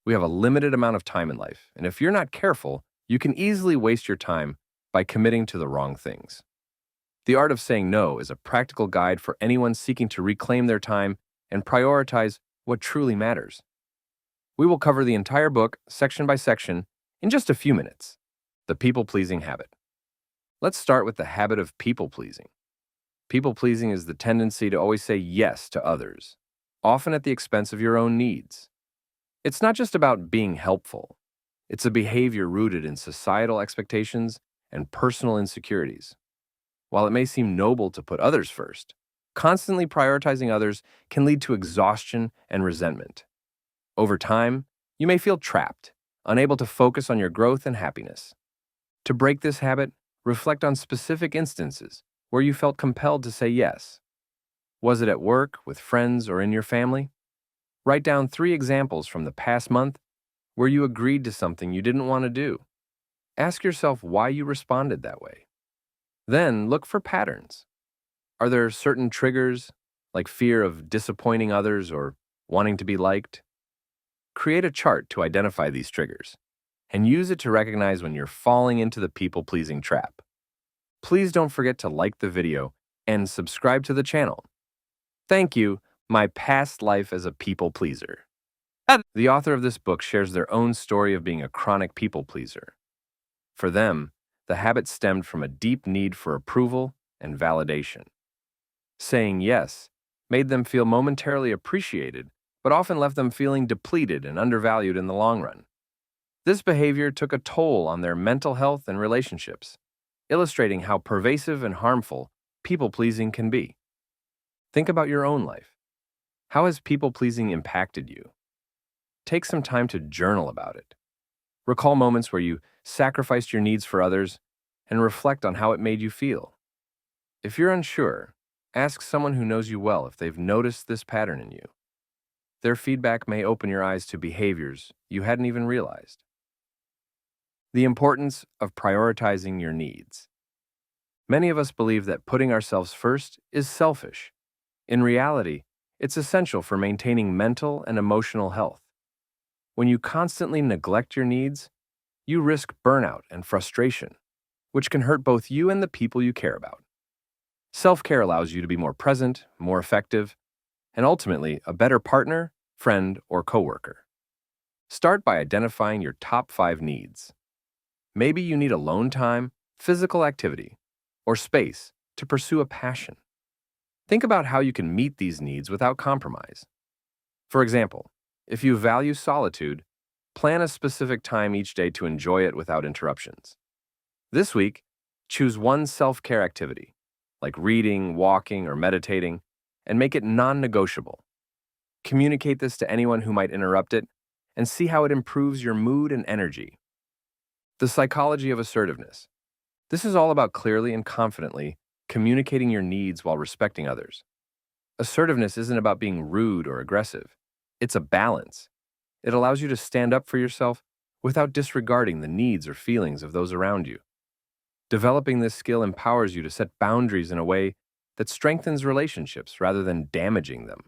We have a limited amount of time in life, and if you're not careful, you can easily waste your time by committing to the wrong things. The Art of Saying No is a practical guide for anyone seeking to reclaim their time and prioritize what truly matters. We will cover the entire book, section by section, in just a few minutes. The people-pleasing habit. Let's start with the habit of people-pleasing. People-pleasing is the tendency to always say yes to others, often at the expense of your own needs. It's not just about being helpful. It's a behavior rooted in societal expectations and personal insecurities. While it may seem noble to put others first, constantly prioritizing others can lead to exhaustion and resentment. Over time, you may feel trapped, unable to focus on your growth and happiness. To break this habit, reflect on specific instances where you felt compelled to say yes. Was it at work, with friends, or in your family? Write down 3 examples from the past month where you agreed to something you didn't want to do. Ask yourself why you responded that way. Then look for patterns. Are there certain triggers, like fear of disappointing others or wanting to be liked? Create a chart to identify these triggers and use it to recognize when you're falling into the people-pleasing trap. Please don't forget to like the video and subscribe to the channel. Thank you, my past life as a people-pleaser. The author of this book shares their own story of being a chronic people-pleaser. For them, the habit stemmed from a deep need for approval and validation. Saying yes made them feel momentarily appreciated, but often left them feeling depleted and undervalued in the long run. This behavior took a toll on their mental health and relationships, illustrating how pervasive and harmful people-pleasing can be. Think about your own life. How has people-pleasing impacted you? Take some time to journal about it. Recall moments where you sacrificed your needs for others and reflect on how it made you feel. If you're unsure, ask someone who knows you well if they've noticed this pattern in you. Their feedback may open your eyes to behaviors you hadn't even realized. The importance of prioritizing your needs. Many of us believe that putting ourselves first is selfish. In reality, it's essential for maintaining mental and emotional health. When you constantly neglect your needs, you risk burnout and frustration, which can hurt both you and the people you care about. Self-care allows you to be more present, more effective, and ultimately a better partner, friend, or coworker. Start by identifying your top 5 needs. Maybe you need alone time, physical activity, or space to pursue a passion. Think about how you can meet these needs without compromise. For example, if you value solitude, plan a specific time each day to enjoy it without interruptions. This week, choose one self-care activity, like reading, walking, or meditating, and make it non-negotiable. Communicate this to anyone who might interrupt it, and see how it improves your mood and energy. The Psychology of Assertiveness. This is all about clearly and confidently communicating your needs while respecting others. Assertiveness isn't about being rude or aggressive. It's a balance. It allows you to stand up for yourself without disregarding the needs or feelings of those around you. Developing this skill empowers you to set boundaries in a way that strengthens relationships rather than damaging them.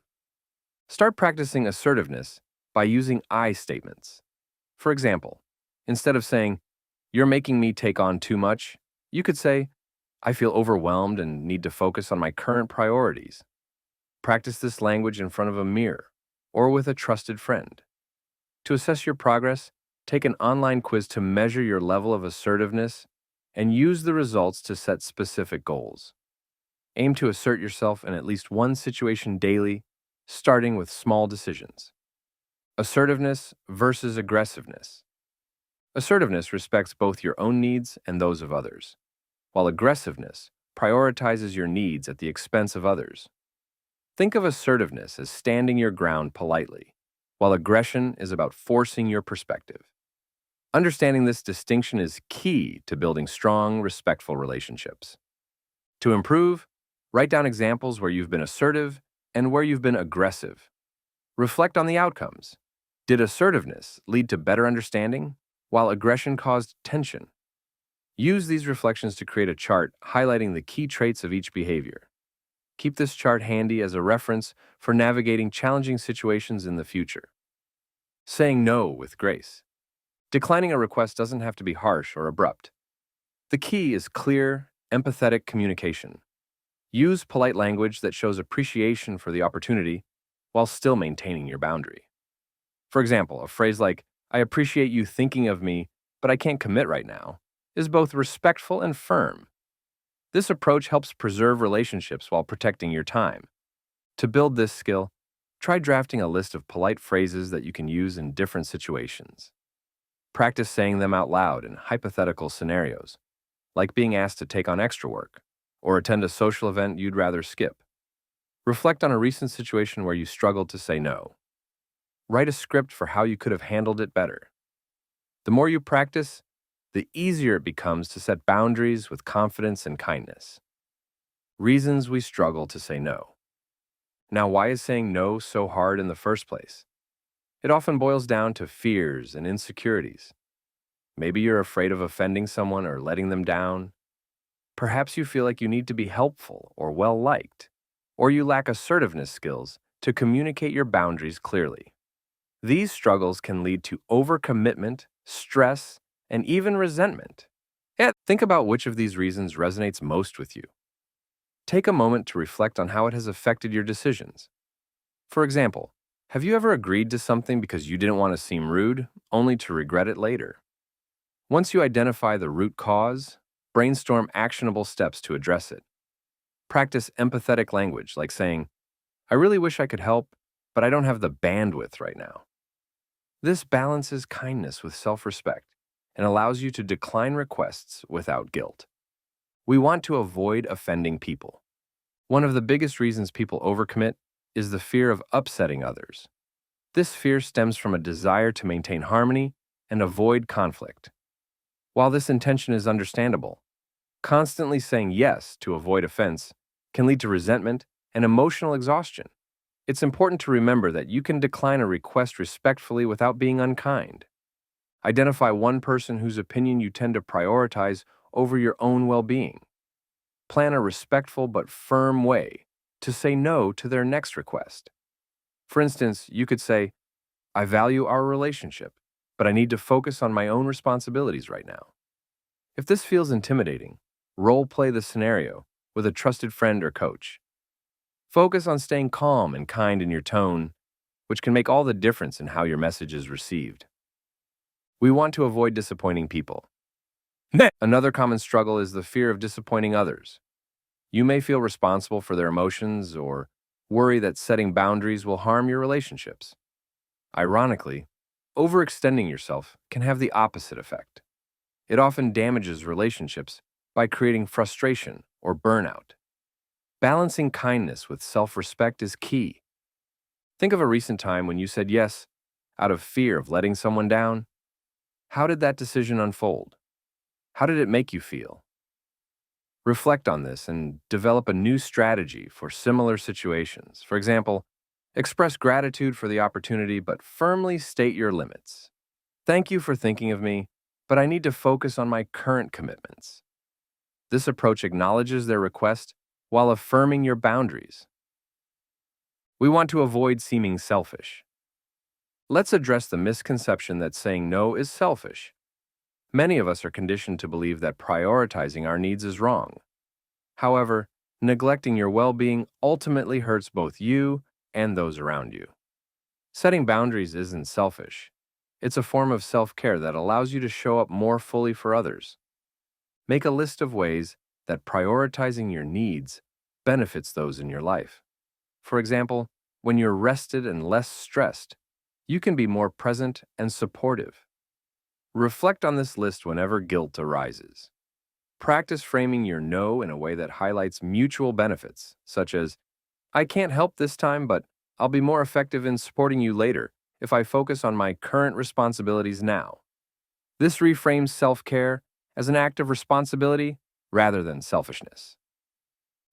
Start practicing assertiveness by using I statements. For example, instead of saying, "You're making me take on too much," you could say, "I feel overwhelmed and need to focus on my current priorities." Practice this language in front of a mirror or with a trusted friend. To assess your progress, take an online quiz to measure your level of assertiveness and use the results to set specific goals. Aim to assert yourself in at least one situation daily, starting with small decisions. Assertiveness versus aggressiveness. Assertiveness respects both your own needs and those of others, while aggressiveness prioritizes your needs at the expense of others. Think of assertiveness as standing your ground politely, while aggression is about forcing your perspective. Understanding this distinction is key to building strong, respectful relationships. To improve, write down examples where you've been assertive and where you've been aggressive. Reflect on the outcomes. Did assertiveness lead to better understanding, while aggression caused tension? Use these reflections to create a chart highlighting the key traits of each behavior. Keep this chart handy as a reference for navigating challenging situations in the future. Saying no with grace. Declining a request doesn't have to be harsh or abrupt. The key is clear, empathetic communication. Use polite language that shows appreciation for the opportunity while still maintaining your boundary. For example, a phrase like, "I appreciate you thinking of me, but I can't commit right now," is both respectful and firm. This approach helps preserve relationships while protecting your time. To build this skill, try drafting a list of polite phrases that you can use in different situations. Practice saying them out loud in hypothetical scenarios, like being asked to take on extra work or attend a social event you'd rather skip. Reflect on a recent situation where you struggled to say no. Write a script for how you could have handled it better. The more you practice, the easier it becomes to set boundaries with confidence and kindness. Reasons we struggle to say no. Now, why is saying no so hard in the first place? It often boils down to fears and insecurities. Maybe you're afraid of offending someone or letting them down. Perhaps you feel like you need to be helpful or well-liked, or you lack assertiveness skills to communicate your boundaries clearly. These struggles can lead to overcommitment, stress, and even resentment. Yet, think about which of these reasons resonates most with you. Take a moment to reflect on how it has affected your decisions. For example, have you ever agreed to something because you didn't want to seem rude, only to regret it later? Once you identify the root cause, brainstorm actionable steps to address it. Practice empathetic language, like saying, "I really wish I could help, but I don't have the bandwidth right now." This balances kindness with self-respect and allows you to decline requests without guilt. We want to avoid offending people. One of the biggest reasons people overcommit is the fear of upsetting others. This fear stems from a desire to maintain harmony and avoid conflict. While this intention is understandable, constantly saying yes to avoid offense can lead to resentment and emotional exhaustion. It's important to remember that you can decline a request respectfully without being unkind. Identify one person whose opinion you tend to prioritize over your own well-being. Plan a respectful but firm way to say no to their next request. For instance, you could say, "I value our relationship, but I need to focus on my own responsibilities right now." If this feels intimidating, role-play the scenario with a trusted friend or coach. Focus on staying calm and kind in your tone, which can make all the difference in how your message is received. We want to avoid disappointing people. Another common struggle is the fear of disappointing others. You may feel responsible for their emotions or worry that setting boundaries will harm your relationships. Ironically, overextending yourself can have the opposite effect. It often damages relationships by creating frustration or burnout. Balancing kindness with self-respect is key. Think of a recent time when you said yes out of fear of letting someone down. How did that decision unfold? How did it make you feel? Reflect on this and develop a new strategy for similar situations. For example, express gratitude for the opportunity but firmly state your limits. "Thank you for thinking of me, but I need to focus on my current commitments." This approach acknowledges their request while affirming your boundaries. We want to avoid seeming selfish. Let's address the misconception that saying no is selfish. Many of us are conditioned to believe that prioritizing our needs is wrong. However, neglecting your well-being ultimately hurts both you and those around you. Setting boundaries isn't selfish. It's a form of self-care that allows you to show up more fully for others. Make a list of ways that prioritizing your needs benefits those in your life. For example, when you're rested and less stressed, you can be more present and supportive. Reflect on this list whenever guilt arises. Practice framing your no in a way that highlights mutual benefits, such as, "I can't help this time, but I'll be more effective in supporting you later if I focus on my current responsibilities now." This reframes self-care as an act of responsibility rather than selfishness.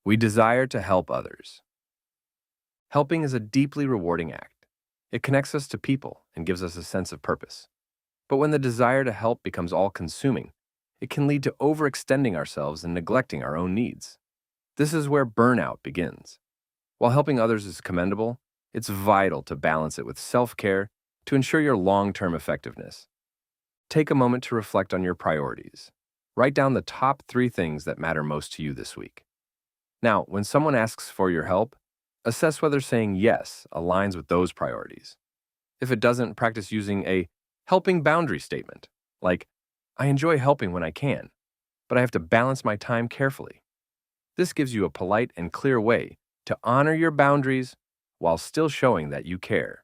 We desire to help others. Helping is a deeply rewarding act. It connects us to people and gives us a sense of purpose. But when the desire to help becomes all-consuming, it can lead to overextending ourselves and neglecting our own needs. This is where burnout begins. While helping others is commendable, it's vital to balance it with self-care To ensure your long-term effectiveness, take a moment to reflect on your priorities. Write down the top 3 things that matter most to you this week. Now, when someone asks for your help, assess whether saying yes aligns with those priorities. If it doesn't, practice using a helping boundary statement, like, I enjoy helping when I can, but I have to balance my time carefully. This gives you a polite and clear way to honor your boundaries while still showing that you care.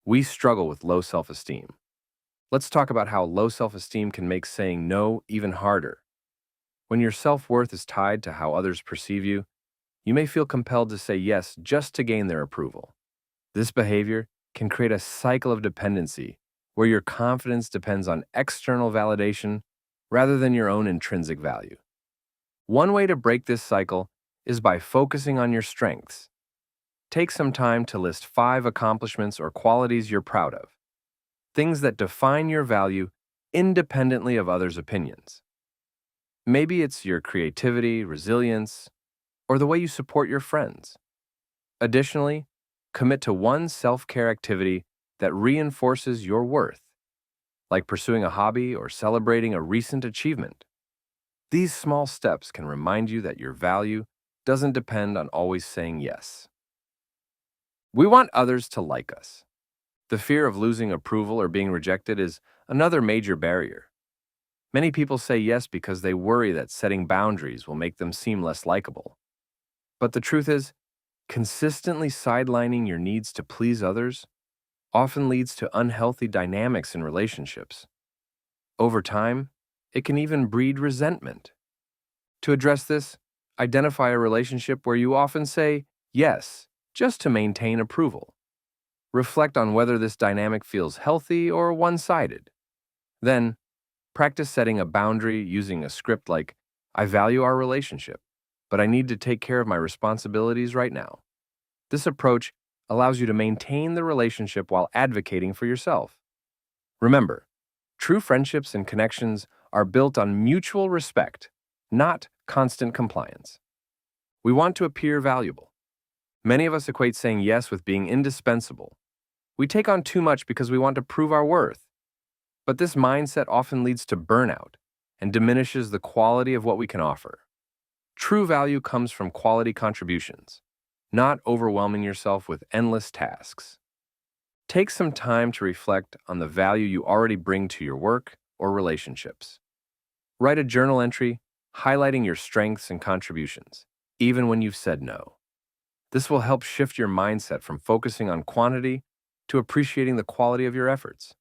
We struggle with low self-esteem. Let's talk about how low self-esteem can make saying no even harder. When your self-worth is tied to how others perceive you, you may feel compelled to say yes just to gain their approval. This behavior can create a cycle of dependency where your confidence depends on external validation rather than your own intrinsic value. One way to break this cycle is by focusing on your strengths. Take some time to list 5 accomplishments or qualities you're proud of, things that define your value independently of others' opinions. Maybe it's your creativity, resilience, or the way you support your friends. Additionally, commit to one self-care activity that reinforces your worth, like pursuing a hobby or celebrating a recent achievement. These small steps can remind you that your value doesn't depend on always saying yes. We want others to like us. The fear of losing approval or being rejected is another major barrier. Many people say yes because they worry that setting boundaries will make them seem less likable. But the truth is, consistently sidelining your needs to please others often leads to unhealthy dynamics in relationships. Over time, it can even breed resentment. To address this, identify a relationship where you often say yes just to maintain approval. Reflect on whether this dynamic feels healthy or one-sided. Then, practice setting a boundary using a script like, I value our relationship, but I need to take care of my responsibilities right now. This approach allows you to maintain the relationship while advocating for yourself. Remember, true friendships and connections are built on mutual respect, not constant compliance. We want to appear valuable. Many of us equate saying yes with being indispensable. We take on too much because we want to prove our worth. But this mindset often leads to burnout and diminishes the quality of what we can offer. True value comes from quality contributions, not overwhelming yourself with endless tasks. Take some time to reflect on the value you already bring to your work or relationships. Write a journal entry highlighting your strengths and contributions, even when you've said no. This will help shift your mindset from focusing on quantity to appreciating the quality of your efforts.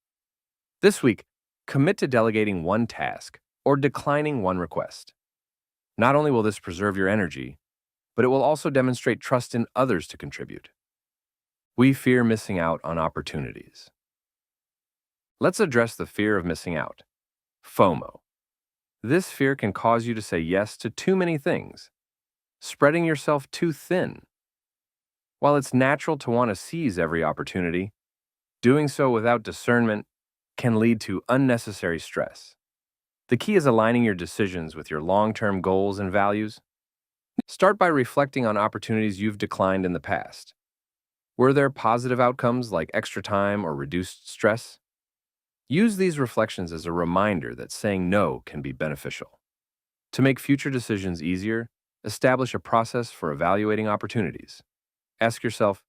This week, commit to delegating one task or declining one request. Not only will this preserve your energy, but it will also demonstrate trust in others to contribute. We fear missing out on opportunities. Let's address the fear of missing out. FOMO. This fear can cause you to say yes to too many things, spreading yourself too thin. While it's natural to want to seize every opportunity, doing so without discernment can lead to unnecessary stress. The key is aligning your decisions with your long-term goals and values. Start by reflecting on opportunities you've declined in the past. Were there positive outcomes like extra time or reduced stress? Use these reflections as a reminder that saying no can be beneficial. To make future decisions easier, establish a process for evaluating opportunities. Ask yourself,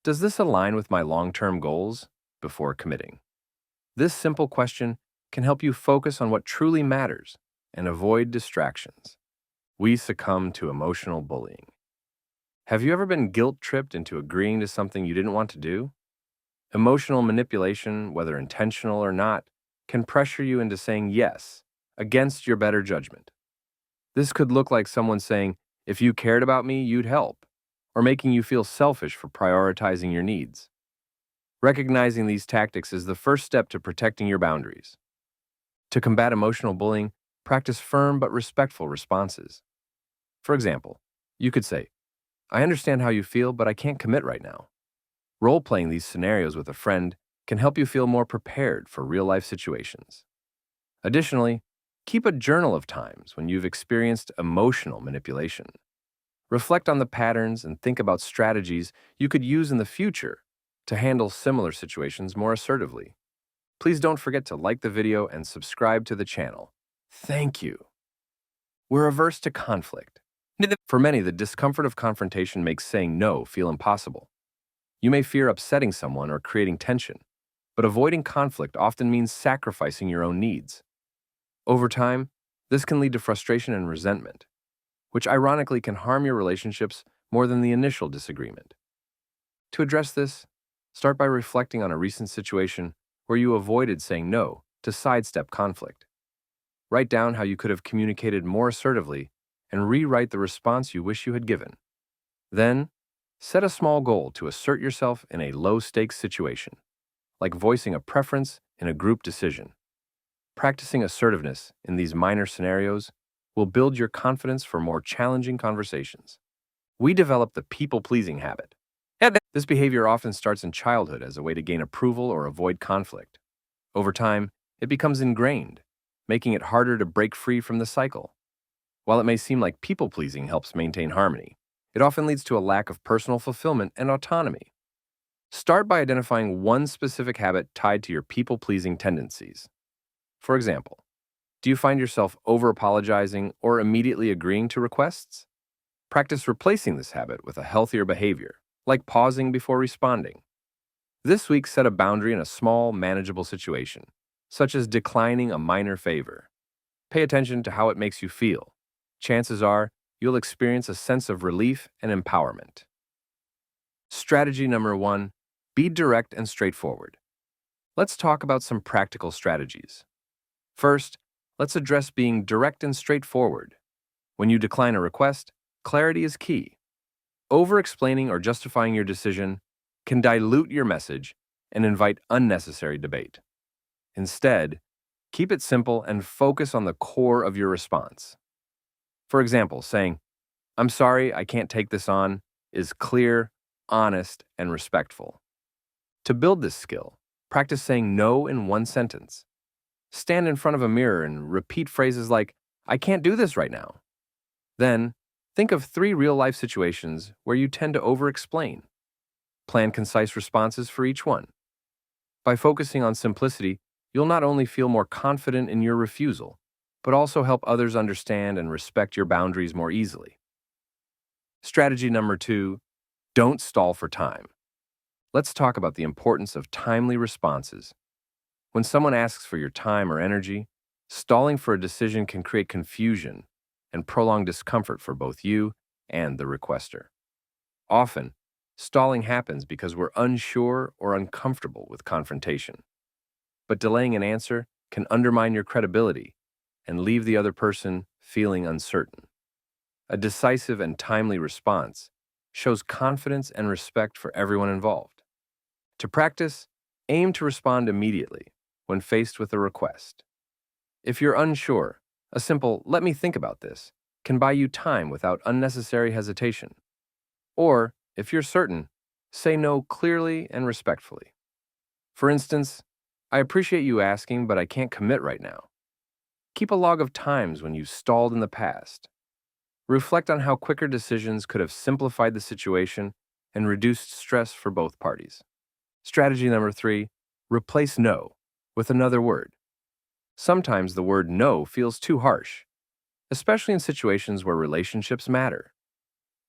does this align with my long-term goals before committing? This simple question can help you focus on what truly matters and avoid distractions. We succumb to emotional bullying. Have you ever been guilt-tripped into agreeing to something you didn't want to do? Emotional manipulation, whether intentional or not, can pressure you into saying yes against your better judgment. This could look like someone saying, if you cared about me, you'd help, or making you feel selfish for prioritizing your needs. Recognizing these tactics is the first step to protecting your boundaries. To combat emotional bullying, practice firm but respectful responses. For example, you could say, I understand how you feel, but I can't commit right now. Role-playing these scenarios with a friend can help you feel more prepared for real-life situations. Additionally, keep a journal of times when you've experienced emotional manipulation. Reflect on the patterns and think about strategies you could use in the future to handle similar situations more assertively. Please don't forget to like the video and subscribe to the channel. Thank you. We're averse to conflict. For many, the discomfort of confrontation makes saying no feel impossible. You may fear upsetting someone or creating tension, but avoiding conflict often means sacrificing your own needs. Over time, this can lead to frustration and resentment, which ironically can harm your relationships more than the initial disagreement. To address this, start by reflecting on a recent situation where you avoided saying no to sidestep conflict. Write down how you could have communicated more assertively and rewrite the response you wish you had given. Then, set a small goal to assert yourself in a low-stakes situation, like voicing a preference in a group decision. Practicing assertiveness in these minor scenarios will build your confidence for more challenging conversations. We develop the people-pleasing habit. This behavior often starts in childhood as a way to gain approval or avoid conflict. Over time, it becomes ingrained, making it harder to break free from the cycle. While it may seem like people-pleasing helps maintain harmony, it often leads to a lack of personal fulfillment and autonomy. Start by identifying one specific habit tied to your people-pleasing tendencies. For example, do you find yourself over-apologizing or immediately agreeing to requests? Practice replacing this habit with a healthier behavior, like pausing before responding. This week, set a boundary in a small, manageable situation, such as declining a minor favor. Pay attention to how it makes you feel. Chances are you'll experience a sense of relief and empowerment. Strategy number 1, be direct and straightforward. Let's talk about some practical strategies. First, let's address being direct and straightforward. When you decline a request, clarity is key. Over-explaining or justifying your decision can dilute your message and invite unnecessary debate. Instead, keep it simple and focus on the core of your response. For example, saying, "I'm sorry, I can't take this on," is clear, honest, and respectful. To build this skill, practice saying no in one sentence. Stand in front of a mirror and repeat phrases like, "I can't do this right now." Then, think of 3 real-life situations where you tend to over-explain. Plan concise responses for each one. By focusing on simplicity, you'll not only feel more confident in your refusal, but also help others understand and respect your boundaries more easily. Strategy number 2, don't stall for time. Let's talk about the importance of timely responses. When someone asks for your time or energy, stalling for a decision can create confusion and prolong discomfort for both you and the requester. Often, stalling happens because we're unsure or uncomfortable with confrontation. But delaying an answer can undermine your credibility and leave the other person feeling uncertain. A decisive and timely response shows confidence and respect for everyone involved. To practice, aim to respond immediately when faced with a request. If you're unsure, a simple "let me think about this" can buy you time without unnecessary hesitation. Or, if you're certain, say no clearly and respectfully. For instance, "I appreciate you asking, but I can't commit right now." Keep a log of times when you stalled in the past. Reflect on how quicker decisions could have simplified the situation and reduced stress for both parties. Strategy number 3, replace no with another word. Sometimes the word no feels too harsh, especially in situations where relationships matter.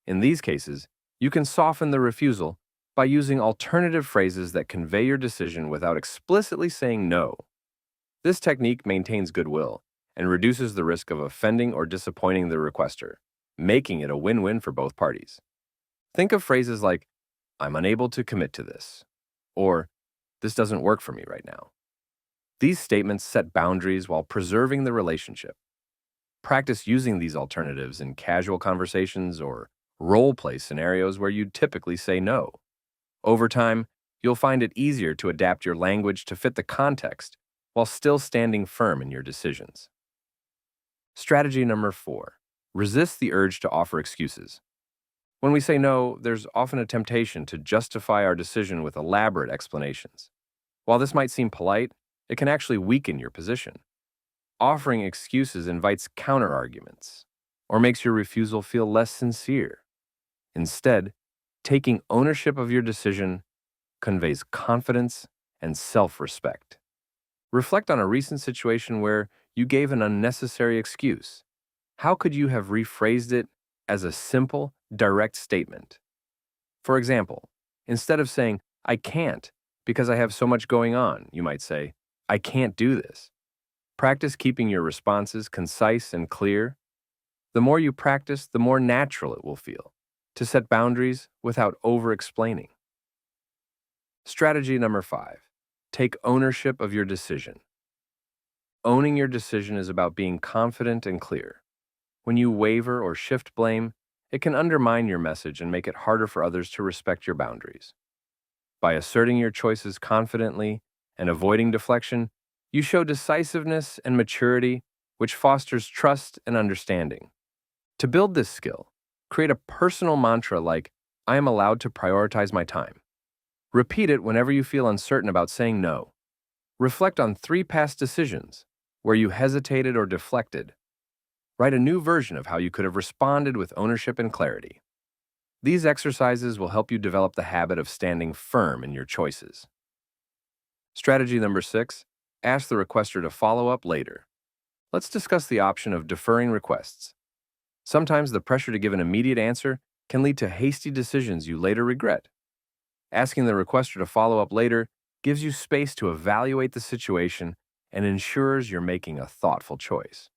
In these cases, you can soften the refusal by using alternative phrases that convey your decision without explicitly saying no. This technique maintains goodwill and reduces the risk of offending or disappointing the requester, making it a win-win for both parties. Think of phrases like, "I'm unable to commit to this," or "this doesn't work for me right now." These statements set boundaries while preserving the relationship. Practice using these alternatives in casual conversations or role-play scenarios where you'd typically say no. Over time, you'll find it easier to adapt your language to fit the context while still standing firm in your decisions. Strategy number 4, resist the urge to offer excuses. When we say no, there's often a temptation to justify our decision with elaborate explanations. While this might seem polite, it can actually weaken your position. Offering excuses invites counterarguments or makes your refusal feel less sincere. Instead, taking ownership of your decision conveys confidence and self-respect. Reflect on a recent situation where you gave an unnecessary excuse. How could you have rephrased it as a simple, direct statement? For example, instead of saying, I can't because I have so much going on, you might say, I can't do this. Practice keeping your responses concise and clear. The more you practice, the more natural it will feel to set boundaries without over-explaining. Strategy number 5, take ownership of your decision. Owning your decision is about being confident and clear. When you waver or shift blame, it can undermine your message and make it harder for others to respect your boundaries. By asserting your choices confidently and avoiding deflection, you show decisiveness and maturity, which fosters trust and understanding. To build this skill, create a personal mantra like, I am allowed to prioritize my time. Repeat it whenever you feel uncertain about saying no. Reflect on 3 past decisions where you hesitated or deflected. Write a new version of how you could have responded with ownership and clarity. These exercises will help you develop the habit of standing firm in your choices. Strategy number 6, ask the requester to follow up later. Let's discuss the option of deferring requests. Sometimes the pressure to give an immediate answer can lead to hasty decisions you later regret. Asking the requester to follow up later gives you space to evaluate the situation and ensures you're making a thoughtful choice.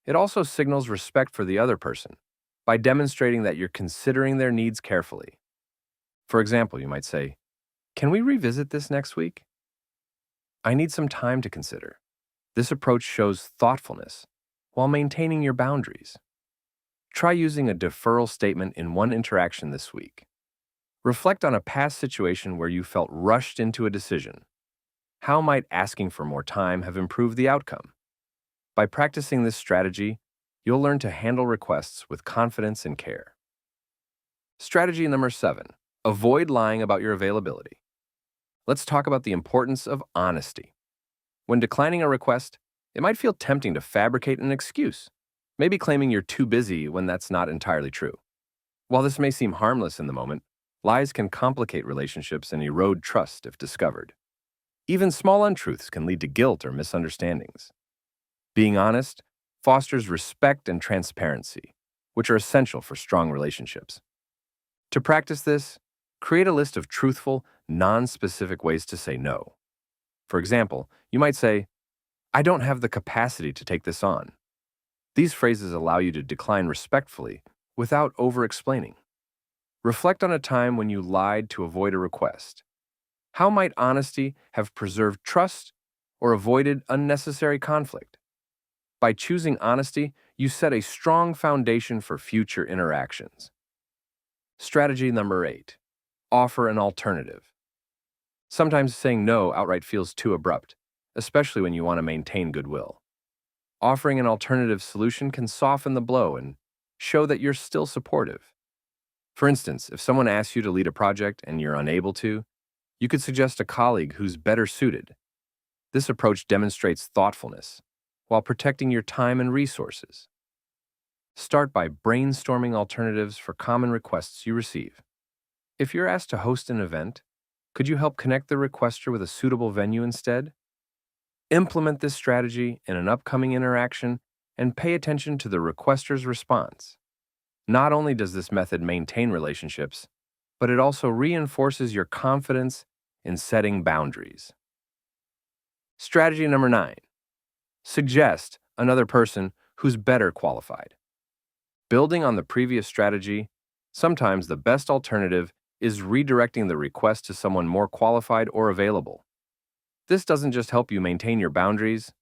It also signals respect for the other person by demonstrating that you're considering their needs carefully. For example, you might say, can we revisit this next week? I need some time to consider. This approach shows thoughtfulness while maintaining your boundaries. Try using a deferral statement in one interaction this week. Reflect on a past situation where you felt rushed into a decision. How might asking for more time have improved the outcome? By practicing this strategy, you'll learn to handle requests with confidence and care. Strategy number 7, avoid lying about your availability. Let's talk about the importance of honesty. When declining a request, it might feel tempting to fabricate an excuse, maybe claiming you're too busy when that's not entirely true. While this may seem harmless in the moment, lies can complicate relationships and erode trust if discovered. Even small untruths can lead to guilt or misunderstandings. Being honest fosters respect and transparency, which are essential for strong relationships. To practice this, create a list of truthful, non-specific ways to say no. For example, you might say, I don't have the capacity to take this on. These phrases allow you to decline respectfully without over-explaining. Reflect on a time when you lied to avoid a request. How might honesty have preserved trust or avoided unnecessary conflict? By choosing honesty, you set a strong foundation for future interactions. Strategy number 8, offer an alternative. Sometimes saying no outright feels too abrupt, especially when you want to maintain goodwill. Offering an alternative solution can soften the blow and show that you're still supportive. For instance, if someone asks you to lead a project and you're unable to, you could suggest a colleague who's better suited. This approach demonstrates thoughtfulness while protecting your time and resources. Start by brainstorming alternatives for common requests you receive. If you're asked to host an event, could you help connect the requester with a suitable venue instead? Implement this strategy in an upcoming interaction and pay attention to the requester's response. Not only does this method maintain relationships, but it also reinforces your confidence in setting boundaries. Strategy number 9, suggest another person who's better qualified. Building on the previous strategy, sometimes the best alternative is redirecting the request to someone more qualified or available. This doesn't just help you maintain your boundaries,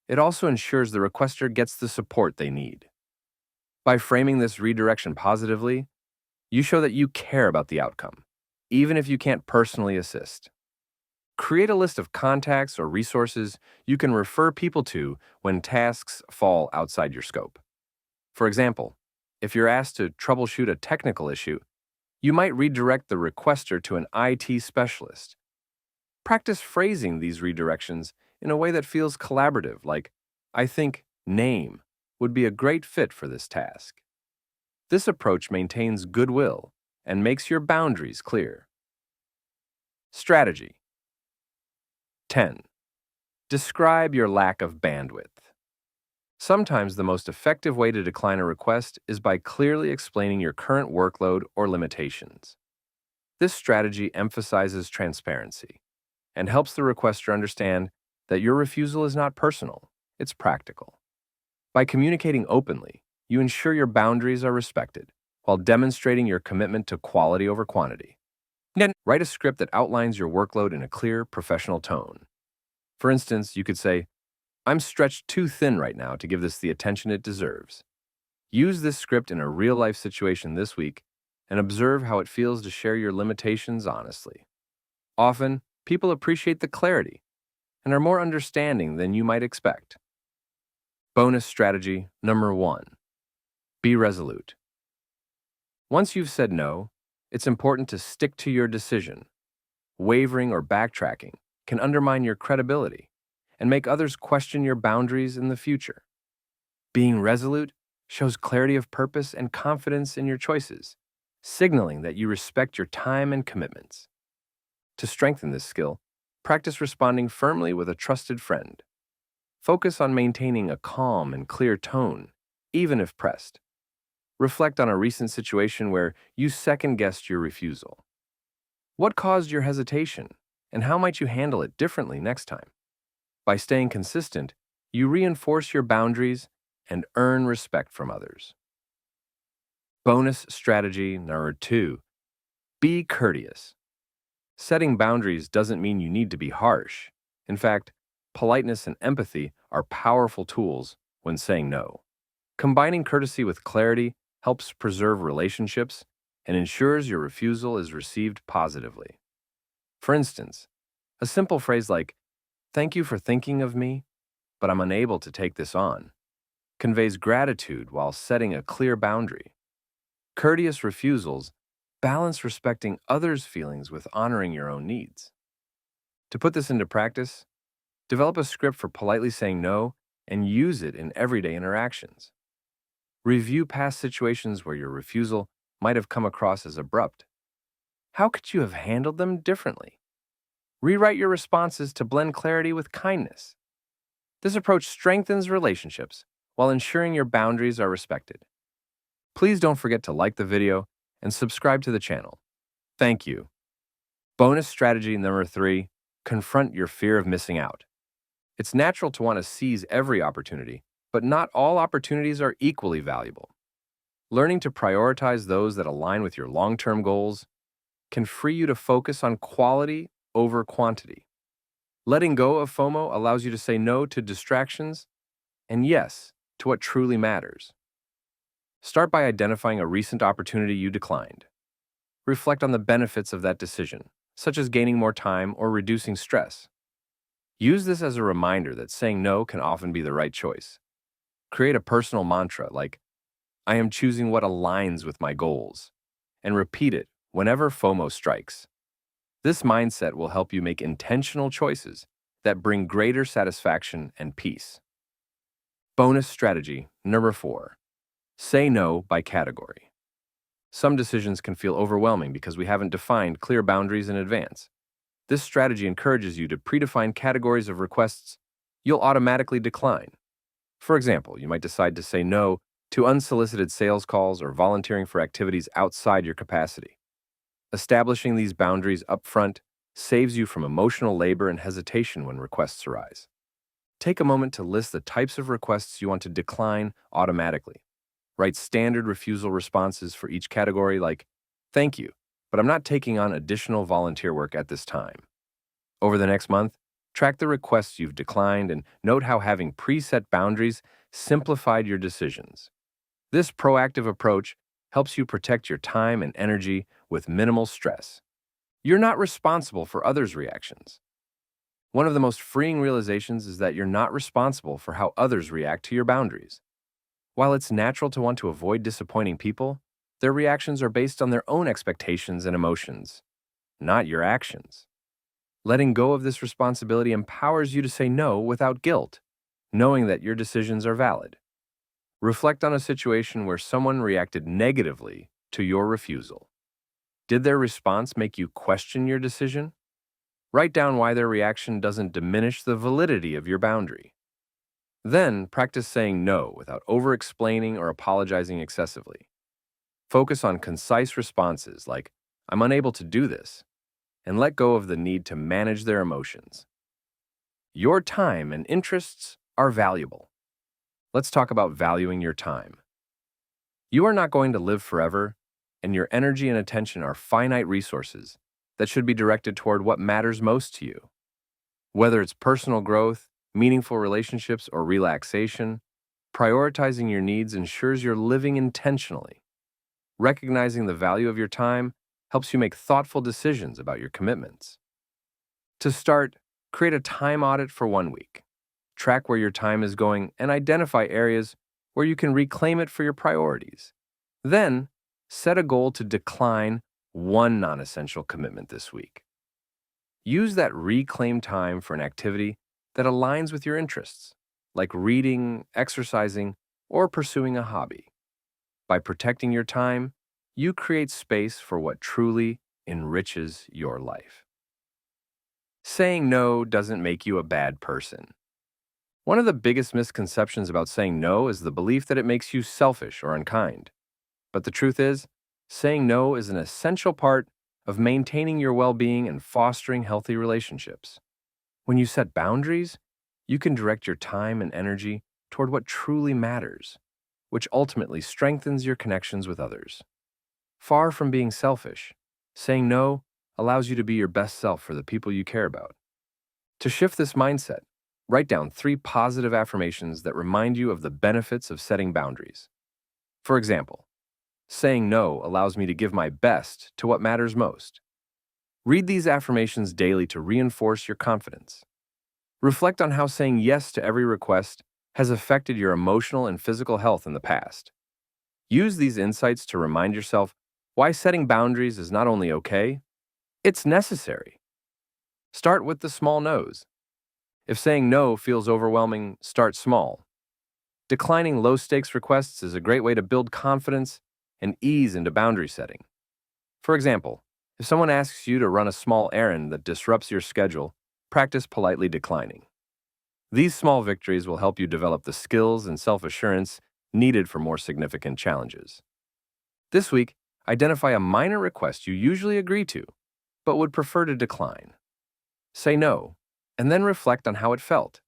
it also ensures the requester gets the support they need. By framing this redirection positively, you show that you care about the outcome, even if you can't personally assist. Create a list of contacts or resources you can refer people to when tasks fall outside your scope. For example, if you're asked to troubleshoot a technical issue, you might redirect the requester to an IT specialist. Practice phrasing these redirections in a way that feels collaborative, like, I think name would be a great fit for this task. This approach maintains goodwill and makes your boundaries clear. Strategy. 10. Describe your lack of bandwidth. Sometimes the most effective way to decline a request is by clearly explaining your current workload or limitations. This strategy emphasizes transparency and helps the requester understand that your refusal is not personal, it's practical. By communicating openly, you ensure your boundaries are respected while demonstrating your commitment to quality over quantity. Then, write a script that outlines your workload in a clear, professional tone. For instance, you could say, "I'm stretched too thin right now to give this the attention it deserves." Use this script in a real-life situation this week and observe how it feels to share your limitations honestly. Often, people appreciate the clarity and are more understanding than you might expect. Bonus strategy number 1. Be resolute. Once you've said no, it's important to stick to your decision. Wavering or backtracking can undermine your credibility and make others question your boundaries in the future. Being resolute shows clarity of purpose and confidence in your choices, signaling that you respect your time and commitments. To strengthen this skill, practice responding firmly with a trusted friend. Focus on maintaining a calm and clear tone, even if pressed. Reflect on a recent situation where you second-guessed your refusal. What caused your hesitation, and how might you handle it differently next time? By staying consistent, you reinforce your boundaries and earn respect from others. Bonus strategy number 2. Be courteous. Setting boundaries doesn't mean you need to be harsh. In fact, politeness and empathy are powerful tools when saying no. Combining courtesy with clarity helps preserve relationships and ensures your refusal is received positively. For instance, a simple phrase like, "Thank you for thinking of me, but I'm unable to take this on," conveys gratitude while setting a clear boundary. Courteous refusals balance respecting others' feelings with honoring your own needs. To put this into practice, develop a script for politely saying no and use it in everyday interactions. Review past situations where your refusal might have come across as abrupt. How could you have handled them differently? Rewrite your responses to blend clarity with kindness. This approach strengthens relationships while ensuring your boundaries are respected. Please don't forget to like the video and subscribe to the channel. Thank you. Bonus strategy number 3, confront your fear of missing out. It's natural to want to seize every opportunity, but not all opportunities are equally valuable. Learning to prioritize those that align with your long-term goals can free you to focus on quality over quantity. Letting go of FOMO allows you to say no to distractions and yes to what truly matters. Start by identifying a recent opportunity you declined. Reflect on the benefits of that decision, such as gaining more time or reducing stress. Use this as a reminder that saying no can often be the right choice. Create a personal mantra like, "I am choosing what aligns with my goals," and repeat it whenever FOMO strikes. This mindset will help you make intentional choices that bring greater satisfaction and peace. Bonus strategy number 4. Say no by category. Some decisions can feel overwhelming because we haven't defined clear boundaries in advance. This strategy encourages you to predefine categories of requests you'll automatically decline. For example, you might decide to say no to unsolicited sales calls or volunteering for activities outside your capacity. Establishing these boundaries upfront saves you from emotional labor and hesitation when requests arise. Take a moment to list the types of requests you want to decline automatically. Write standard refusal responses for each category like, "Thank you, but I'm not taking on additional volunteer work at this time." Over the next month, track the requests you've declined and note how having preset boundaries simplified your decisions. This proactive approach helps you protect your time and energy with minimal stress. You're not responsible for others' reactions. One of the most freeing realizations is that you're not responsible for how others react to your boundaries. While it's natural to want to avoid disappointing people, their reactions are based on their own expectations and emotions, not your actions. Letting go of this responsibility empowers you to say no without guilt, knowing that your decisions are valid. Reflect on a situation where someone reacted negatively to your refusal. Did their response make you question your decision? Write down why their reaction doesn't diminish the validity of your boundary. Then, practice saying no without over-explaining or apologizing excessively. Focus on concise responses like, "I'm unable to do this," and let go of the need to manage their emotions. Your time and interests are valuable. Let's talk about valuing your time. You are not going to live forever, and your energy and attention are finite resources that should be directed toward what matters most to you. Whether it's personal growth, meaningful relationships, or relaxation, prioritizing your needs ensures you're living intentionally. Recognizing the value of your time helps you make thoughtful decisions about your commitments. To start, create a time audit for 1 week. Track where your time is going and identify areas where you can reclaim it for your priorities. Then, set a goal to decline one non-essential commitment this week. Use that reclaimed time for an activity that aligns with your interests, like reading, exercising, or pursuing a hobby. By protecting your time, you create space for what truly enriches your life. Saying no doesn't make you a bad person. One of the biggest misconceptions about saying no is the belief that it makes you selfish or unkind. But the truth is, saying no is an essential part of maintaining your well-being and fostering healthy relationships. When you set boundaries, you can direct your time and energy toward what truly matters, which ultimately strengthens your connections with others. Far from being selfish, saying no allows you to be your best self for the people you care about. To shift this mindset, write down 3 positive affirmations that remind you of the benefits of setting boundaries. For example, saying no allows me to give my best to what matters most. Read these affirmations daily to reinforce your confidence. Reflect on how saying yes to every request has affected your emotional and physical health in the past. Use these insights to remind yourself why setting boundaries is not only okay, it's necessary. Start with the small no's. If saying no feels overwhelming, start small. Declining low-stakes requests is a great way to build confidence and ease into boundary setting. For example, if someone asks you to run a small errand that disrupts your schedule, practice politely declining. These small victories will help you develop the skills and self-assurance needed for more significant challenges. This week, identify a minor request you usually agree to, but would prefer to decline. Say no, and then reflect on how it felt.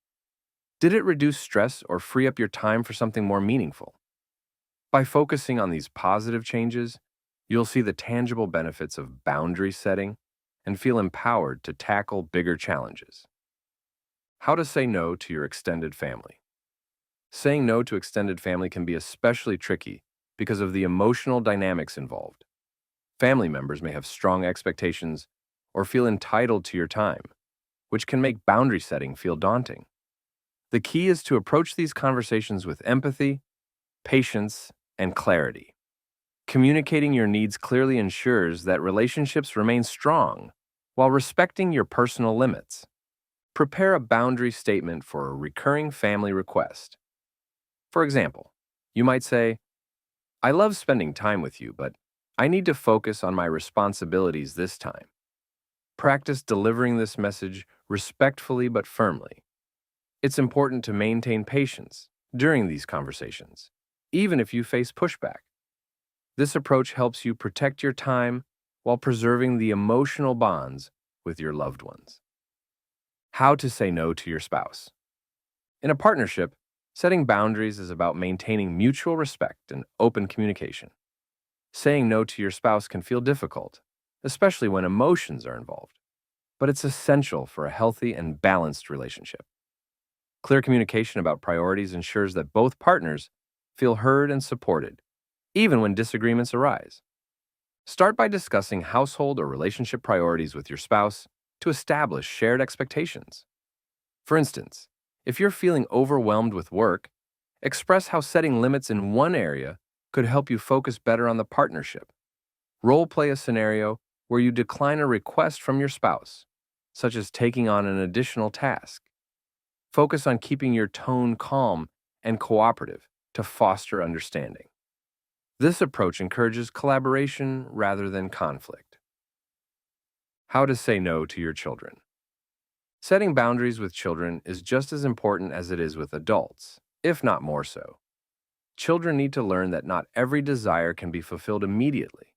Did it reduce stress or free up your time for something more meaningful? By focusing on these positive changes, you'll see the tangible benefits of boundary setting and feel empowered to tackle bigger challenges. How to say no to your extended family. Saying no to extended family can be especially tricky because of the emotional dynamics involved. Family members may have strong expectations or feel entitled to your time, which can make boundary setting feel daunting. The key is to approach these conversations with empathy, patience, and clarity. Communicating your needs clearly ensures that relationships remain strong while respecting your personal limits. Prepare a boundary statement for a recurring family request. For example, you might say, "I love spending time with you, but I need to focus on my responsibilities this time." Practice delivering this message respectfully but firmly. It's important to maintain patience during these conversations, even if you face pushback. This approach helps you protect your time while preserving the emotional bonds with your loved ones. How to say no to your spouse. In a partnership, setting boundaries is about maintaining mutual respect and open communication. Saying no to your spouse can feel difficult, especially when emotions are involved, but it's essential for a healthy and balanced relationship. Clear communication about priorities ensures that both partners feel heard and supported, even when disagreements arise. Start by discussing household or relationship priorities with your spouse to establish shared expectations. For instance, if you're feeling overwhelmed with work, express how setting limits in one area could help you focus better on the partnership. Role play a scenario where you decline a request from your spouse, such as taking on an additional task. Focus on keeping your tone calm and cooperative to foster understanding. This approach encourages collaboration rather than conflict. How to say no to your children. Setting boundaries with children is just as important as it is with adults, if not more so. Children need to learn that not every desire can be fulfilled immediately.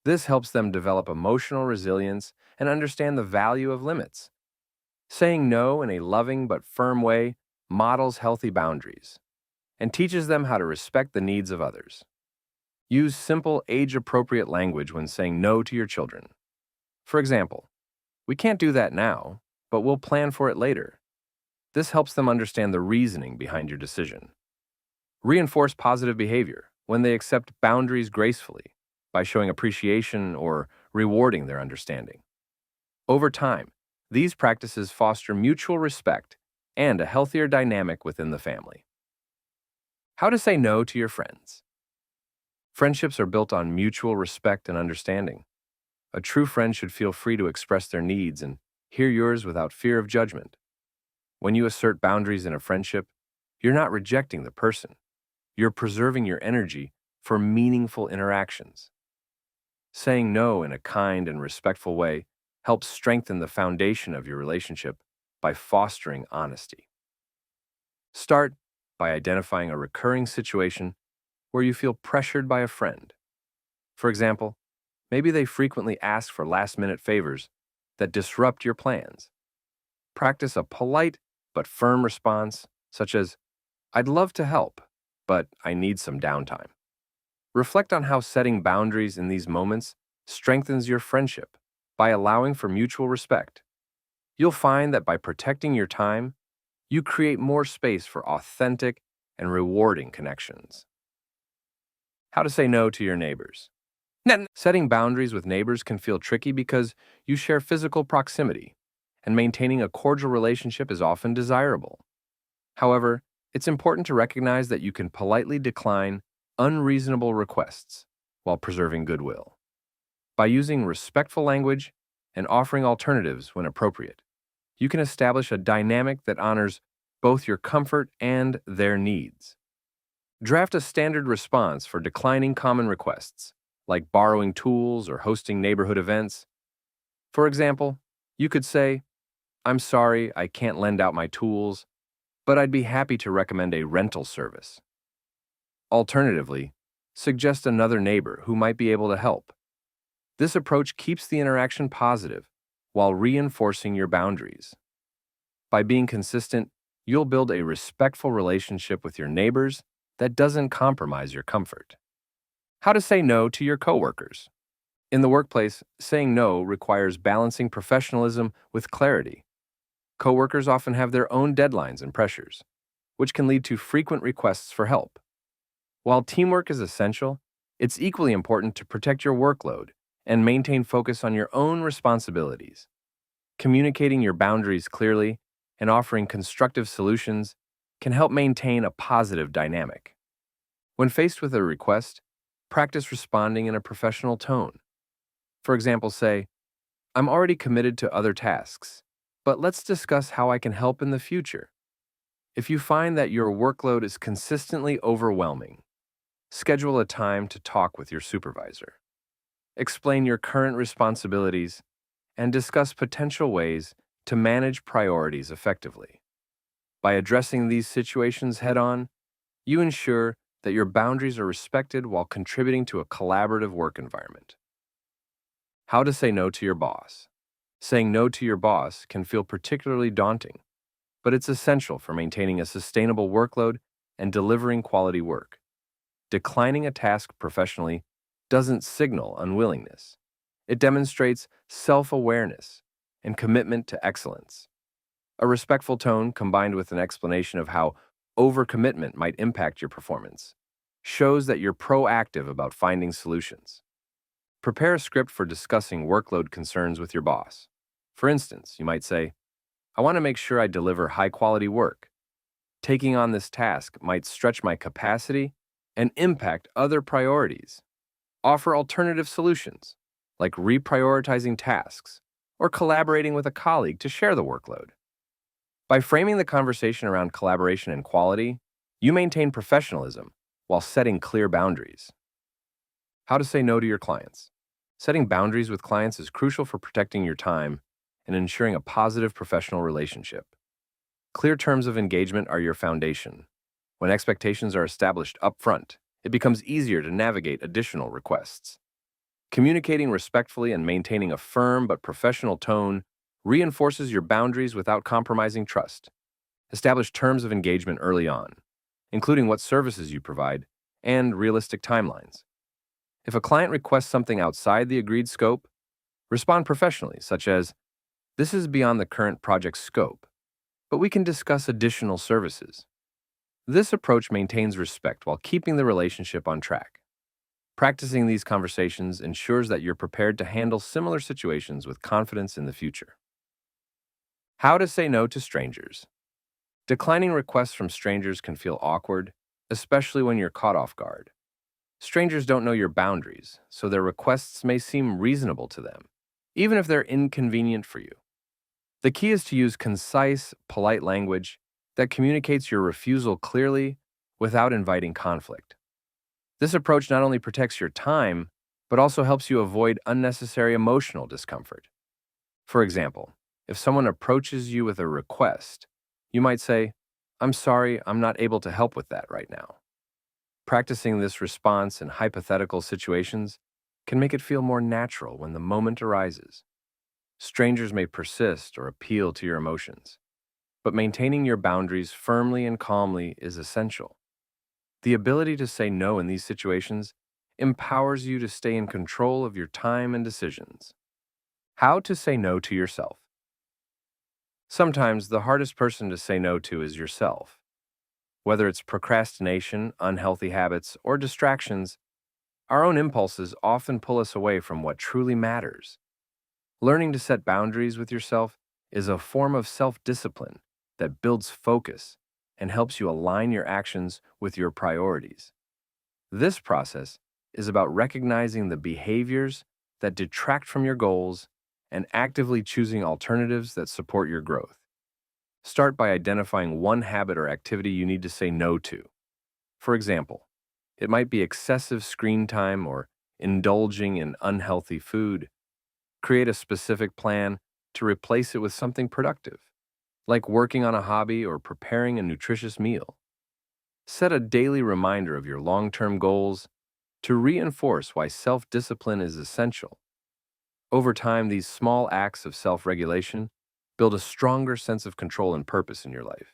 This helps them develop emotional resilience and understand the value of limits. Saying no in a loving but firm way models healthy boundaries and teaches them how to respect the needs of others. Use simple, age-appropriate language when saying no to your children. For example, "We can't do that now, but we'll plan for it later." This helps them understand the reasoning behind your decision. Reinforce positive behavior when they accept boundaries gracefully by showing appreciation or rewarding their understanding. Over time, these practices foster mutual respect and a healthier dynamic within the family. How to say no to your friends. Friendships are built on mutual respect and understanding. A true friend should feel free to express their needs and hear yours without fear of judgment. When you assert boundaries in a friendship, you're not rejecting the person. You're preserving your energy for meaningful interactions. Saying no in a kind and respectful way helps strengthen the foundation of your relationship by fostering honesty. Start by identifying a recurring situation where you feel pressured by a friend. For example, maybe they frequently ask for last-minute favors that disrupt your plans. Practice a polite but firm response, such as, "I'd love to help, but I need some downtime." Reflect on how setting boundaries in these moments strengthens your friendship by allowing for mutual respect. You'll find that by protecting your time, you create more space for authentic and rewarding connections. How to say no to your neighbors. Setting boundaries with neighbors can feel tricky because you share physical proximity, and maintaining a cordial relationship is often desirable. However, it's important to recognize that you can politely decline unreasonable requests while preserving goodwill. By using respectful language and offering alternatives when appropriate, you can establish a dynamic that honors both your comfort and their needs. Draft a standard response for declining common requests, like borrowing tools or hosting neighborhood events. For example, you could say, "I'm sorry, I can't lend out my tools, but I'd be happy to recommend a rental service." Alternatively, suggest another neighbor who might be able to help. This approach keeps the interaction positive while reinforcing your boundaries. By being consistent, you'll build a respectful relationship with your neighbors that doesn't compromise your comfort. How to say no to your coworkers. In the workplace, saying no requires balancing professionalism with clarity. Coworkers often have their own deadlines and pressures, which can lead to frequent requests for help. While teamwork is essential, it's equally important to protect your workload and maintain focus on your own responsibilities. Communicating your boundaries clearly and offering constructive solutions can help maintain a positive dynamic. When faced with a request, practice responding in a professional tone. For example, say, "I'm already committed to other tasks, but let's discuss how I can help in the future." If you find that your workload is consistently overwhelming, schedule a time to talk with your supervisor. Explain your current responsibilities and discuss potential ways to manage priorities effectively. By addressing these situations head-on, you ensure that your boundaries are respected while contributing to a collaborative work environment. How to say no to your boss. Saying no to your boss can feel particularly daunting, but it's essential for maintaining a sustainable workload and delivering quality work. Declining a task professionally doesn't signal unwillingness. It demonstrates self-awareness and commitment to excellence. A respectful tone combined with an explanation of how overcommitment might impact your performance shows that you're proactive about finding solutions. Prepare a script for discussing workload concerns with your boss. For instance, you might say, "I want to make sure I deliver high-quality work. Taking on this task might stretch my capacity and impact other priorities." Offer alternative solutions, like reprioritizing tasks or collaborating with a colleague to share the workload. By framing the conversation around collaboration and quality, you maintain professionalism while setting clear boundaries. How to say no to your clients. Setting boundaries with clients is crucial for protecting your time and ensuring a positive professional relationship. Clear terms of engagement are your foundation. When expectations are established upfront, it becomes easier to navigate additional requests. Communicating respectfully and maintaining a firm but professional tone reinforces your boundaries without compromising trust. Establish terms of engagement early on, including what services you provide and realistic timelines. If a client requests something outside the agreed scope, respond professionally, such as, "This is beyond the current project's scope, but we can discuss additional services." This approach maintains respect while keeping the relationship on track. Practicing these conversations ensures that you're prepared to handle similar situations with confidence in the future. How to say no to strangers. Declining requests from strangers can feel awkward, especially when you're caught off guard. Strangers don't know your boundaries, so their requests may seem reasonable to them, even if they're inconvenient for you. The key is to use concise, polite language that communicates your refusal clearly without inviting conflict. This approach not only protects your time, but also helps you avoid unnecessary emotional discomfort. For example, if someone approaches you with a request, you might say, "I'm sorry, I'm not able to help with that right now." Practicing this response in hypothetical situations can make it feel more natural when the moment arises. Strangers may persist or appeal to your emotions, but maintaining your boundaries firmly and calmly is essential. The ability to say no in these situations empowers you to stay in control of your time and decisions. How to say no to yourself. Sometimes the hardest person to say no to is yourself. Whether it's procrastination, unhealthy habits, or distractions, our own impulses often pull us away from what truly matters. Learning to set boundaries with yourself is a form of self-discipline that builds focus and helps you align your actions with your priorities. This process is about recognizing the behaviors that detract from your goals and actively choosing alternatives that support your growth. Start by identifying one habit or activity you need to say no to. For example, it might be excessive screen time or indulging in unhealthy food. Create a specific plan to replace it with something productive, like working on a hobby or preparing a nutritious meal. Set a daily reminder of your long-term goals to reinforce why self-discipline is essential. Over time, these small acts of self-regulation build a stronger sense of control and purpose in your life.